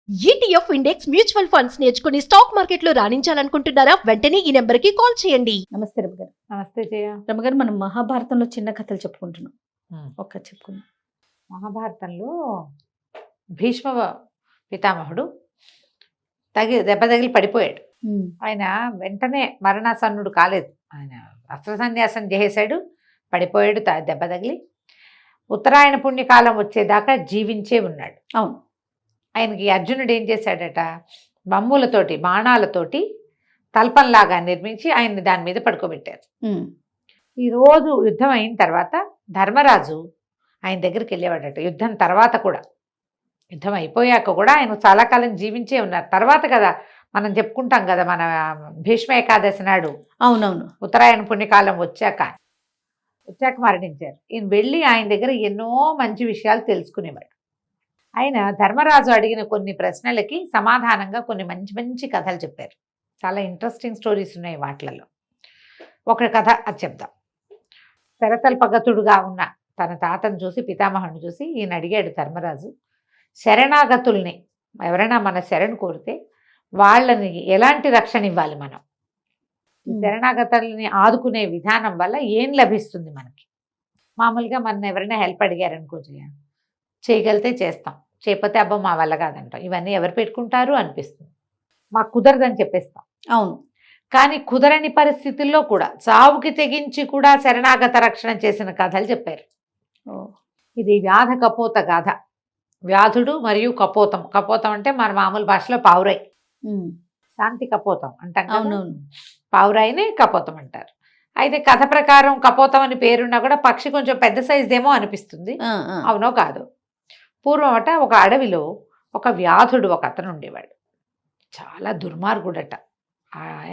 ETF index mutual funds నేర్చుకుని stock మార్కెట్లో రాణించాలనుకుంటున్నారా? వెంటనే ఈ నెంబర్కి కాల్ చేయండి. నమస్తే రమగారు. నమస్తే జయ. రమగారు, మనం మహాభారతంలో చిన్న కథలు చెప్పుకుంటున్నాం. ఒక్క చెప్పుకుందాం. మహాభారతంలో భీష్మ పితామహుడు దెబ్బ తగిలి పడిపోయాడు. ఆయన వెంటనే మరణాసన్నుడు కాలేదు. ఆయన అస్త్ర సన్యాసం చేసేశాడు, పడిపోయాడు దెబ్బ తగిలి. ఉత్తరాయణ పుణ్యకాలం వచ్చేదాకా జీవించే ఉన్నాడు. అవును. ఆయనకి అర్జునుడు ఏం చేశాడట, బొమ్మలతోటి బాణాలతోటి తల్పంలాగా నిర్మించి ఆయన్ని దాని మీద పడుకోబెట్టారు. ఈరోజు యుద్ధం అయిన తర్వాత ధర్మరాజు ఆయన దగ్గరికి వెళ్ళేవాడట. యుద్ధం తర్వాత కూడా, యుద్ధం అయిపోయాక కూడా ఆయన చాలా కాలం జీవించే ఉన్నారు. తర్వాత కదా మనం చెప్పుకుంటాం కదా, మన భీష్మ ఏకాదశి నాడు. అవునవును. ఉత్తరాయణ పుణ్యకాలం వచ్చాక మరణించారు. ఈయన వెళ్ళి ఆయన దగ్గర ఎన్నో మంచి విషయాలు తెలుసుకునేవాడు. ఆయన ధర్మరాజు అడిగిన కొన్ని ప్రశ్నలకి సమాధానంగా కొన్ని మంచి మంచి కథలు చెప్పారు. చాలా ఇంట్రెస్టింగ్ స్టోరీస్ ఉన్నాయి వాటిలలో. ఒక కథ అది చెప్దాం. శరతల్పగతుడుగా ఉన్న తన తాతను చూసి, పితామహుని చూసి ఈయన అడిగాడు ధర్మరాజు, శరణాగతుల్ని ఎవరైనా మన శరణు కోరితే వాళ్ళని ఎలాంటి రక్షణ ఇవ్వాలి? మనం శరణాగతుల్ని ఆదుకునే విధానం వల్ల ఏం లభిస్తుంది మనకి? మామూలుగా మన ఎవరైనా హెల్ప్ అడిగారనుకో, చేయగలిగితే చేస్తాం, చేయకపోతే అబ్బా మా వల్ల కాదంటాం. ఇవన్నీ ఎవరు పెట్టుకుంటారు అనిపిస్తుంది, మాకు కుదరదని చెప్పేస్తాం. అవును. కానీ కుదరని పరిస్థితుల్లో కూడా చావుకి తెగించి కూడా శరణాగత రక్షణ చేసిన కథలు చెప్పారు. ఇది వ్యాధ కపోత గాథ. వ్యాధుడు మరియు కపోతం. కపోతం అంటే మన మామూలు భాషలో పావురాయి, శాంతి కపోతం అంటాం. అవునవును. పావురాయిని కపోతం అంటారు. అయితే కథ ప్రకారం కపోతం అని పేరున్నా కూడా పక్షి కొంచెం పెద్ద సైజుదేమో అనిపిస్తుంది. అవునో కాదు. పూర్వమట ఒక అడవిలో ఒక వ్యాధుడు ఒక అతను ఉండేవాడు. చాలా దుర్మార్గుడట.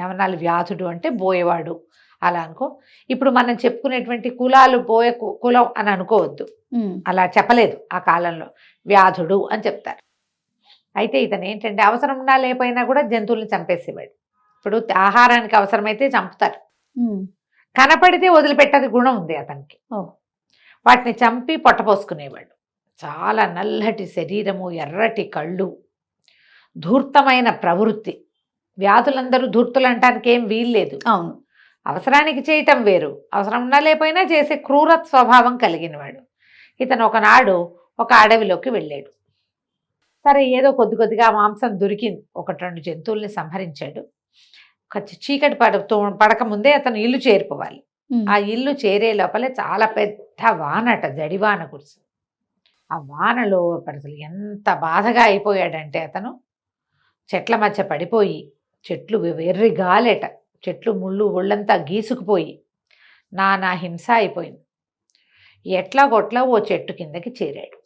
ఏమన్నాళ్ళు వ్యాధుడు అంటే బోయేవాడు అలా అనుకో. ఇప్పుడు మనం చెప్పుకునేటువంటి కులాలు బోయ కులం అని అనుకోవద్దు, అలా చెప్పలేదు ఆ కాలంలో. వ్యాధుడు అని చెప్తారు. అయితే ఇతను ఏంటంటే అవసరం ఉన్నా లేకపోయినా కూడా జంతువుల్ని చంపేసేవాడు. ఇప్పుడు ఆహారానికి అవసరమైతే చంపుతారు, కనపడితే వదిలిపెట్టది గుణం ఉంది అతనికి. వాటిని చంపి పొట్టపోసుకునేవాడు. చాలా నల్లటి శరీరము, ఎర్రటి కళ్ళు, ధూర్తమైన ప్రవృత్తి. వ్యాధులందరూ ధూర్తులు అంటానికి ఏం వీల్లేదు. అవును. అవసరానికి చేయటం వేరు, అవసరం ఉన్నా లేకపోయినా చేసే క్రూర స్వభావం కలిగినవాడు. ఇతను ఒకనాడు ఒక అడవిలోకి వెళ్ళాడు. సరే, ఏదో కొద్ది కొద్దిగా మాంసం దొరికింది. 1-2 జంతువుల్ని సంహరించాడు. చీకటి పడకముందే అతను ఇల్లు చేరిపోవాలి. ఆ ఇల్లు చేరే లోపలే చాలా పెద్ద వానట, జడివాన కురిసింది. ఆ వానలో అసలు ఎంత బాధగా అయిపోయాడంటే అతను చెట్ల మధ్య పడిపోయి, చెట్లు వెర్రి గాలేట, చెట్లు ముళ్ళు ఒళ్ళంతా గీసుకుపోయి నానా హింస అయిపోయింది. ఎట్లాగొట్లా ఓ చెట్టు కిందకి చేరాడు.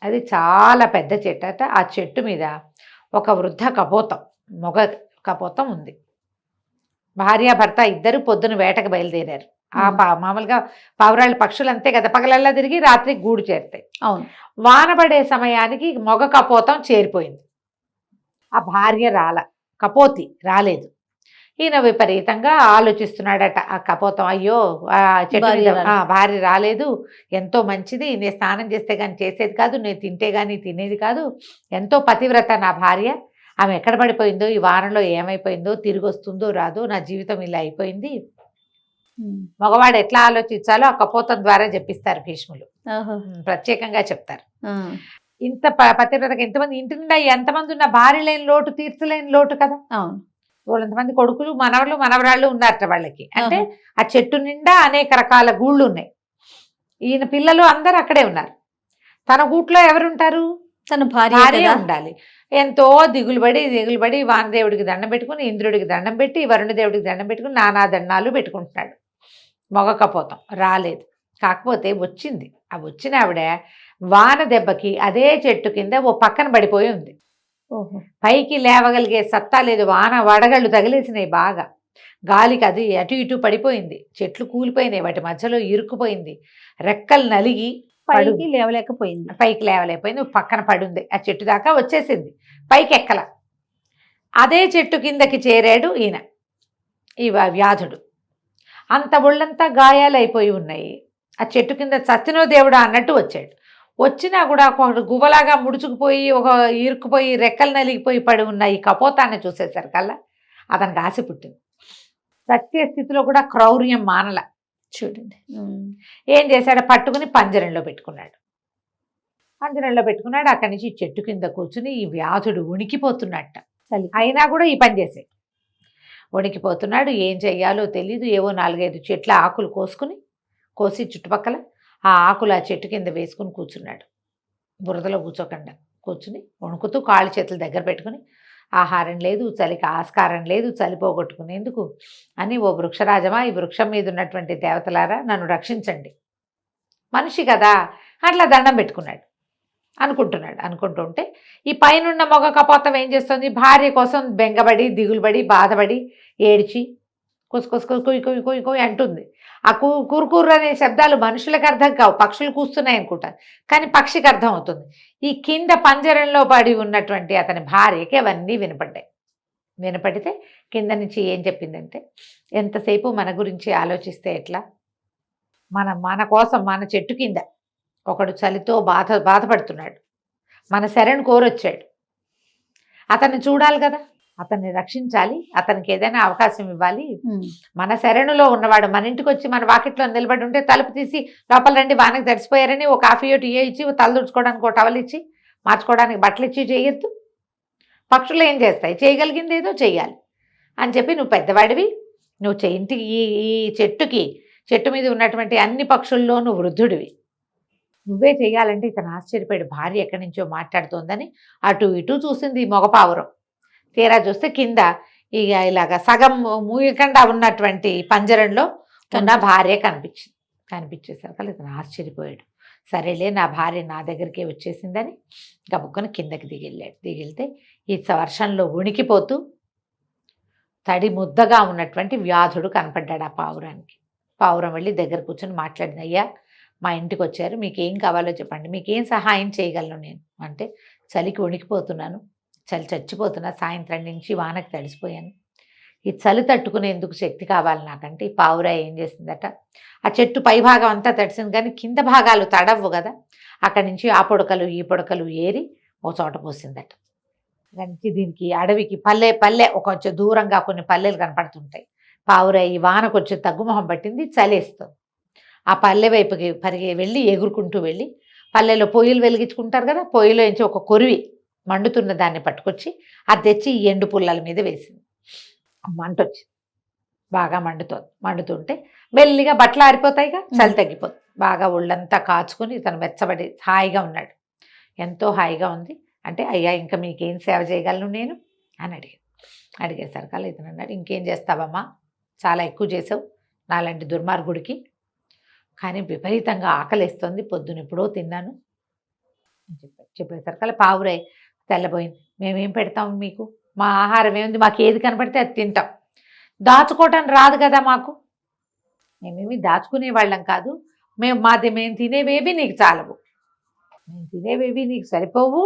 అది చాలా పెద్ద చెట్టు అట. ఆ చెట్టు మీద ఒక వృద్ధ కపోతం, మొగ కపోతం ఉంది. భార్యాభర్త ఇద్దరు పొద్దున వేటకు బయలుదేరారు. మామూలుగా పావురాళ్ళ పక్షులు అంతే కదా, పగలల్లా తిరిగి రాత్రి గూడు చేరుతాయి. అవును. వాన పడే సమయానికి మొగ కపోతం చేరిపోయింది. ఆ భార్య కపోతి రాలేదు. ఈయన విపరీతంగా ఆలోచిస్తున్నాడట. ఆ కపోతం, అయ్యో ఆ చెట్టు భార్య రాలేదు, ఎంతో మంచిది, నేను స్నానం చేస్తే కానీ చేసేది కాదు, నేను తింటే కానీ తినేది కాదు, ఎంతో పతివ్రత నా భార్య, ఆమె ఎక్కడ పడిపోయిందో, ఈ వారంలో ఏమైపోయిందో, తిరిగి వస్తుందో రాదో, నా జీవితం ఇలా అయిపోయింది. మగవాడు ఎట్లా ఆలోచించాలో ఆ కపోతం ద్వారా చెప్పిస్తారు భీష్ములు, ప్రత్యేకంగా చెప్తారు. ఇంత పతివ్రతకి ఎంతమంది ఇంటి నిండా ఎంతమంది ఉన్న భార్య లేని లోటు తీర్చలేని లోటు కదా. అవును. వాళ్ళంతమంది కొడుకులు, మనవలు, మనవరాళ్ళు ఉన్నారట వాళ్ళకి. అంటే ఆ చెట్టు నిండా అనేక రకాల గూళ్ళు ఉన్నాయి. ఈయన పిల్లలు అందరూ అక్కడే ఉన్నారు. తన గూట్లో ఎవరుంటారు? తన భార్య ఉండాలి. ఎంతో దిగులుబడి వానదేవుడికి దండం పెట్టుకుని, ఇంద్రుడికి దండం పెట్టి, వరుణదేవుడికి దండం పెట్టుకుని నానా దండాలు పెట్టుకుంటున్నాడు. మొగ కపోతం రాలేదు. కాకపోతే వచ్చింది. ఆ వచ్చిన ఆవిడ వాన దెబ్బకి అదే చెట్టు కింద ఓ పక్కన పడిపోయి ఉంది. పైకి లేవగలిగే సత్తా లేదు. వాన వడగళ్ళు తగిలేసినాయి బాగా. గాలికి అది అటు ఇటు పడిపోయింది. చెట్లు కూలిపోయినాయి, వాటి మధ్యలో ఇరుక్కుపోయింది. రెక్కలు నలిగి పైకి లేవలేకపోయింది. పక్కన పడుంది. ఆ చెట్టు దాకా వచ్చేసింది, పైకి ఎక్కల. అదే చెట్టు కిందకి చేరాడు ఈయన, ఈ వ్యాధుడు. అంత ఒళ్ళంతా గాయాలు అయిపోయి ఉన్నాయి. ఆ చెట్టు కింద చచ్చినో దేవుడా అన్నట్టు వచ్చాడు. వచ్చినా కూడా ఒక గువ్వలాగా ముడుచుకుపోయి ఒక ఇరుక్కుపోయి రెక్కలు నలిగిపోయి పడి ఉన్న ఈ కపోతాన్ని చూసేసరికల్లా అతనికి ఆశ పుట్టింది. సత్య స్థితిలో కూడా క్రౌర్యం మానల. చూడండి. ఏం చేశాడు, పట్టుకుని పంజరంలో పెట్టుకున్నాడు. అక్కడి నుంచి చెట్టు కింద కూర్చుని ఈ వ్యాధుడు ఉణికిపోతున్నట్ట. చలి. అయినా కూడా ఈ పని చేసాడు. వణికిపోతున్నాడు. ఏం చెయ్యాలో తెలీదు. ఏవో 4-5 చెట్ల ఆకులు కోసి చుట్టుపక్కల ఆ ఆకులు ఆ చెట్టు కింద వేసుకుని కూర్చున్నాడు. బురదలో కూర్చోకుండా కూర్చుని వణుకుతూ కాళ్ళు చేతులు దగ్గర పెట్టుకుని, ఆహారం లేదు, చలికి ఆస్కారం లేదు, చలి పోగొట్టుకునేందుకు అని, ఓ వృక్షరాజమా, ఈ వృక్షం మీద ఉన్నటువంటి దేవతలారా నన్ను రక్షించండి, మనిషి కదా అట్లా దండం పెట్టుకున్నాడు. అనుకుంటుంటే ఈ పైనున్న మొగ కపోతం ఏం చేస్తుంది, భార్య కోసం బెంగబడి దిగులుబడి బాధపడి ఏడ్చి కొయ్యి అంటుంది. ఆ కురుకుర్రు అనే శబ్దాలు మనుషులకు అర్థం కావు, పక్షులు కూస్తున్నాయి అనుకుంటారు, కానీ పక్షికి అర్థం అవుతుంది. ఈ కింద పంజరంలో పడి ఉన్నటువంటి అతని భార్యకి అవన్నీ వినపడితే కింద నుంచి ఏం చెప్పిందంటే, ఎంతసేపు మన గురించి ఆలోచిస్తే ఎట్లా, మన కోసం మన చెట్టు కింద ఒకడు చలితో బాధపడుతున్నాడు, మన శరణు కోరొచ్చాడు, అతన్ని చూడాలి కదా, అతన్ని రక్షించాలి, అతనికి ఏదైనా అవకాశం ఇవ్వాలి. మన శరణులో ఉన్నవాడు మన ఇంటికి వచ్చి మన వాకిట్లో నిలబడి ఉంటే తలుపు తీసి లోపల రండి వానకి తడిసిపోయారని ఓ కాఫీ టీ ఇచ్చి, తల తుడుచుకోవడానికి ఒక టవల్ ఇచ్చి, మార్చుకోవడానికి బట్టలు ఇచ్చి చేయొద్దు. పక్షులు ఏం చేస్తాయి, చేయగలిగింది ఏదో చెయ్యాలి అని చెప్పి, నువ్వు పెద్దవాడివి, నువ్వు ఇంటికి ఈ చెట్టు మీద ఉన్నటువంటి అన్ని పక్షుల్లోనూ వృద్ధుడివి, నువ్వే చెయ్యాలంటే ఇతను ఆశ్చర్యపోయాడు. భార్య ఎక్కడి నుంచో మాట్లాడుతోందని అటు ఇటు చూసింది ఈ మగపావురం. తీరా చూస్తే కింద ఇక ఇలాగ సగం మూయకుండా ఉన్నటువంటి పంజరంలో ఉన్న భార్య కనిపించేసరికి ఇతను ఆశ్చర్యపోయాడు. సరేలే, నా భార్య నా దగ్గరికే వచ్చేసిందని గబుక్కుని కిందకి దిగివెళ్తే ఈ వర్షంలో ఉణికిపోతూ తడి ముద్దగా ఉన్నటువంటి వ్యాధుడు కనపడ్డాడు ఆ పావురానికి. పావురం వెళ్ళి దగ్గర కూర్చొని మాట్లాడింది, అయ్యా మా ఇంటికి వచ్చారు, మీకు ఏం కావాలో చెప్పండి, మీకేం సహాయం చేయగలను నేను అంటే, చలికి వణికిపోతున్నాను, చలి చచ్చిపోతున్నా, సాయంత్రం నుంచి వానకి తడిసిపోయాను, ఈ చలి తట్టుకునేందుకు శక్తి కావాలి నాకంటే. ఈ పావురా ఏం చేసిందట, ఆ చెట్టు పై భాగం అంతా తడిసింది కానీ కింద భాగాలు తడవ్వు కదా, అక్కడి నుంచి ఆ పొడకలు ఈ పొడకలు ఏరి ఒక చోట పోసిందట. దానికి దీనికి అడవికి పల్లె ఒక కొంచెం దూరంగా కొన్ని పల్లెలు కనపడుతుంటాయి. పావురా ఈ వాన కొంచెం తగ్గుమొహం పట్టింది, చలేస్తుంది. ఆ పల్లె వైపుకి వెళ్ళి ఎగురుకుంటూ వెళ్ళి, పల్లెలో పొయ్యిలు వెలిగించుకుంటారు కదా, పొయ్యిలో నుంచి ఒక కొరివి మండుతున్న దాన్ని పట్టుకొచ్చి అది తెచ్చి ఈ ఎండు పుల్లల మీద వేసింది. మంట వచ్చింది, బాగా మండుతుంటే మెల్లిగా బట్టలు ఆరిపోతాయిగా, చలి తగ్గిపోతుంది. బాగా ఒళ్ళంతా కాచుకొని ఇతను వెచ్చబడి హాయిగా ఉన్నాడు. ఎంతో హాయిగా ఉంది అంటే, అయ్యా ఇంకా మీకేం సేవ చేయగలను నేను అని అడిగేసరికల్లా ఇతను అన్నాడు, ఇంకేం చేస్తావమ్మా, చాలా ఎక్కువ చేసావు నాలాంటి దుర్మార్గుడికి, కానీ విపరీతంగా ఆకలిస్తుంది, పొద్దున ఎప్పుడో తిన్నాను అని చెప్పేసరికల్లా పావురాయి తెల్లబోయింది. మేమేం పెడతాం మీకు, మా ఆహారం ఏముంది, మాకు ఏది కనపడితే అది తింటాం, దాచుకోవటానికి రాదు కదా మాకు, మేమేమి దాచుకునే వాళ్ళం కాదు, మేము తినేవేవి నీకు చాలవు, మేము తినేవేవి నీకు సరిపోవు,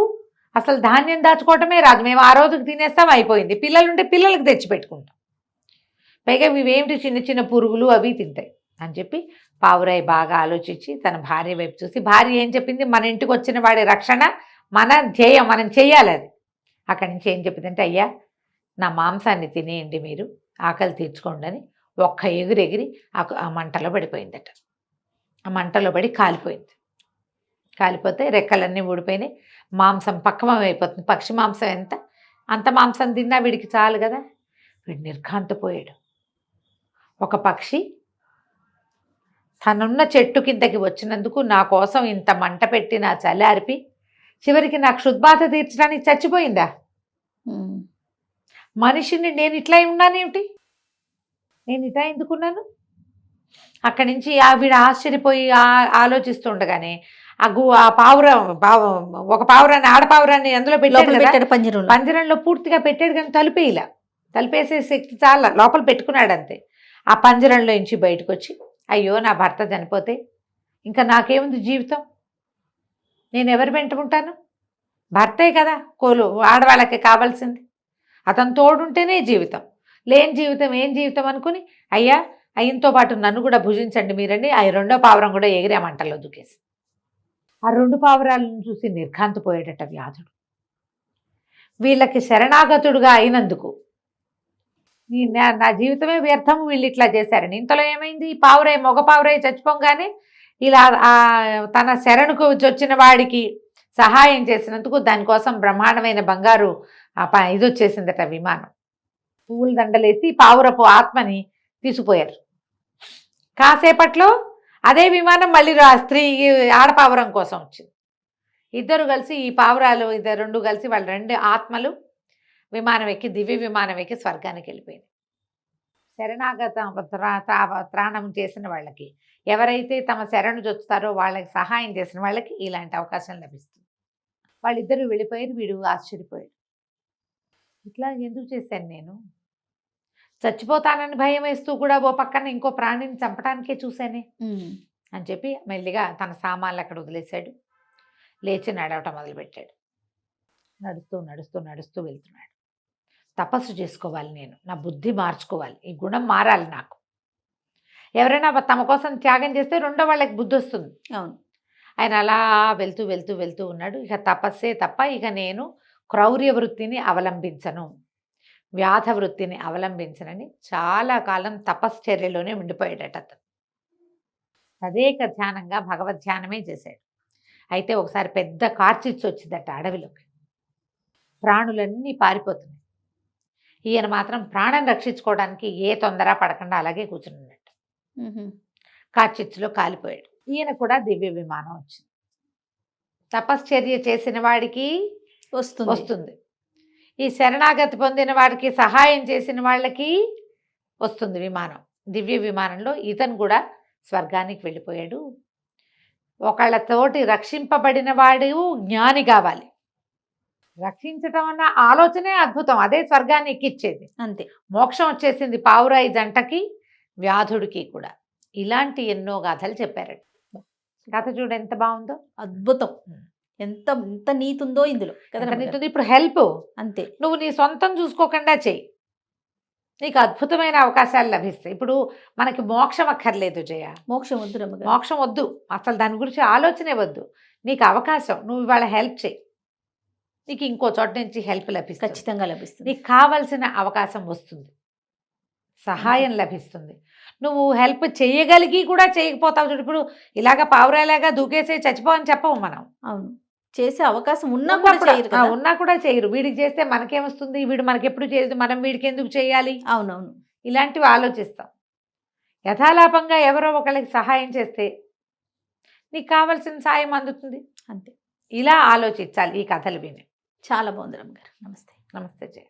అసలు ధాన్యం దాచుకోవటమే రాదు, మేము ఆ రోజుకి తినేస్తాం, అయిపోయింది, పిల్లలుంటే పిల్లలకి తెచ్చిపెట్టుకుంటాం, పైగా ఇవేమిటి చిన్న చిన్న పురుగులు అవి తింటాయి అని చెప్పి పావురాయి బాగా ఆలోచించి తన భార్య వైపు చూసి, భార్య ఏం చెప్పింది, మన ఇంటికి వచ్చిన వాడి రక్షణ మన ధ్యేయం, మనం చేయాలి అది. అక్కడి నుంచి ఏం చెప్పిందంటే, అయ్యా నా మాంసాన్ని తినేయండి, మీరు ఆకలి తీర్చుకోండి అని ఒక్క ఎగిరి ఆ మంటలో పడిపోయిందట. ఆ మంటలో పడి కాలిపోతే రెక్కలన్నీ ఊడిపోయినాయి, మాంసం పక్వం అయిపోతుంది. పక్షి మాంసం ఎంత, అంత మాంసం తిన్నా వీడికి చాలు కదా, వీడు నిర్ఘాంతపోయాడు. ఒక పక్షి తనున్న చెట్టు కిందకి వచ్చినందుకు నా కోసం ఇంత మంట పెట్టి నా చలి అరిపి చివరికి నాకు క్షుద్బాధ తీర్చడానికి చచ్చిపోయిందా, మనిషిని నేను ఇట్లా ఉన్నానేమిటి, నేను ఇట్లా ఎందుకున్నాను. అక్కడి నుంచి వీడు ఆశ్చర్యపోయి ఆలోచిస్తుండగానే ఆ ఒక పావురాన్ని ఆడపావురాన్ని అందులో పెట్టాడు, పంజరంలో పూర్తిగా పెట్టాడు కానీ తలుపేసే శక్తి చాలా లోపల పెట్టుకున్నాడు అంతే. ఆ పంజరంలో నుంచి బయటకు వచ్చి, అయ్యో నా భర్త చనిపోతే ఇంకా నాకేముంది జీవితం, నేను ఎవరు వెంట ఉంటాను, భర్తే కదా ఆడవాళ్ళకి కావాల్సింది, అతను తోడుంటేనే జీవితం, లేని జీవితం ఏం జీవితం అనుకుని, అయ్యా ఆయనతో పాటు నన్ను కూడా భుజించండి మీరండి, ఆ రెండో పావురం కూడా ఎగిరే మంటల్లో దూకేసి ఆ 2 పావురాలను చూసి నిర్ఘాంతపోయాడట వ్యాధుడు. వీళ్ళకి శరణాగతుడుగా అయినందుకు నా జీవితమే వ్యర్థము, వీళ్ళు ఇట్లా చేశారని. ఇంతలో ఏమైంది, ఈ పావురై మగ పావురై చచ్చిపోగానే ఇలా తన శరణుకు వచ్చిన వాడికి సహాయం చేసినందుకు దానికోసం బ్రహ్మాండమైన బంగారు ఇది వచ్చేసిందట విమానం. పువ్వుల దండలేసి పావురపు ఆత్మని తీసుకుపోయారు. కాసేపట్లో అదే విమానం మళ్ళీ స్త్రీ ఆడపావురం కోసం వచ్చింది. ఇద్దరు కలిసి ఈ పావురాలు రెండు కలిసి వాళ్ళ 2 ఆత్మలు విమానం ఎక్కి దివ్య విమానం ఎక్కి స్వర్గానికి వెళ్ళిపోయింది. శరణాగత త్రాణం చేసిన వాళ్ళకి, ఎవరైతే తమ శరణు చొచ్చుతారో వాళ్ళకి సహాయం చేసిన వాళ్ళకి ఇలాంటి అవకాశం లభిస్తుంది. వాళ్ళిద్దరూ వెళ్ళిపోయారు. వీడు ఆశ్చర్యపోయాడు. ఇట్లా ఎందుకు చేశాను నేను? చచ్చిపోతానని భయం వేస్తూ కూడా ఓ పక్కన ఇంకో ప్రాణిని చంపడానికే చూశానే అని చెప్పి మెల్లిగా తన సామాన్లు అక్కడ వదిలేశాడు. లేచి నడవటం మొదలుపెట్టాడు. నడుస్తూ నడుస్తూ నడుస్తూ వెళ్తున్నాడు. తపస్సు చేసుకోవాలి, నేను నా బుద్ధి మార్చుకోవాలి, ఈ గుణం మారాలి నాకు. ఎవరైనా తమ కోసం త్యాగం చేస్తే రెండో వాళ్ళకి బుద్ధి వస్తుంది. అవును. ఆయన అలా వెళ్తూ వెళ్తూ వెళ్తూ ఉన్నాడు. ఇక తపస్సే తప్ప ఇక నేను క్రౌర్య వృత్తిని అవలంబించను, వ్యాధ వృత్తిని అవలంబించనని చాలా కాలం తపశ్చర్యలోనే ఉండిపోయాడట అతను. తదేక ధ్యానంగా భగవద్ ధ్యానమే చేశాడు. అయితే ఒకసారి పెద్ద కార్చిచ్చు వచ్చిందట అడవిలోకి. ప్రాణులన్నీ పారిపోతున్నాయి. ఈయన మాత్రం ప్రాణం రక్షించుకోవడానికి ఏ తొందర పడకుండా అలాగే కూర్చున్నట్టు కార్చిచ్చులో కాలిపోయాడు. ఈయన కూడా దివ్య విమానం వచ్చింది. తపశ్చర్య చేసిన వాడికి వస్తుంది, ఈ శరణాగతి పొందిన వాడికి సహాయం చేసిన వాళ్ళకి వస్తుంది విమానం. దివ్య విమానంలో ఇతను కూడా స్వర్గానికి వెళ్ళిపోయాడు. ఒకళ్ళతోటి రక్షింపబడిన వాడు జ్ఞాని కావాలి. రక్షించటం అన్న ఆలోచనే అద్భుతం, అదే స్వర్గాన్ని ఎక్కిచ్చేది. అంతే. మోక్షం వచ్చేసింది పావురాయి జంటకి, వ్యాధుడికి కూడా. ఇలాంటి ఎన్నో గాథలు చెప్పారట. కథ చూడు ఎంత బాగుందో, అద్భుతం. ఎంత ఎంత నీతి ఉందో ఇందులో. ఇప్పుడు హెల్ప్ అంతే. నువ్వు నీ సొంతం చూసుకోకుండా చెయ్యి, నీకు అద్భుతమైన అవకాశాలు లభిస్తాయి. ఇప్పుడు మనకి మోక్షం అక్కర్లేదు జయ, మోక్షం వద్దు రమ్మగారు. మోక్షం వద్దు, అసలు దాని గురించి ఆలోచనే వద్దు. నీకు అవకాశం, నువ్వు ఇవాళ హెల్ప్ చేయి, నీకు ఇంకో చోట నుంచి హెల్ప్ లభిస్తుంది, ఖచ్చితంగా లభిస్తుంది. నీకు కావాల్సిన అవకాశం వస్తుంది, సహాయం లభిస్తుంది. నువ్వు హెల్ప్ చేయగలిగి కూడా చేయకపోతావు చూడు. ఇప్పుడు ఇలాగ పావురాలాగా దూకేసే చచ్చిపో అని చెప్పవు మనం. అవును, చేసే అవకాశం ఉన్నా కూడా చేయరు. వీడికి చేస్తే మనకేమొస్తుంది, వీడు మనకెప్పుడు చేయదు, మనం వీడికి ఎందుకు చేయాలి. అవునవును, ఇలాంటివి ఆలోచిస్తాం. యథాలాపంగా ఎవరో ఒకళ్ళకి సహాయం చేస్తే నీకు కావాల్సిన సాయం అందుతుంది. అంతే. ఇలా ఆలోచించాలి ఈ కథలు విని. చాలా బాగుంది రమ్మగారు. నమస్తే. నమస్తే జయ.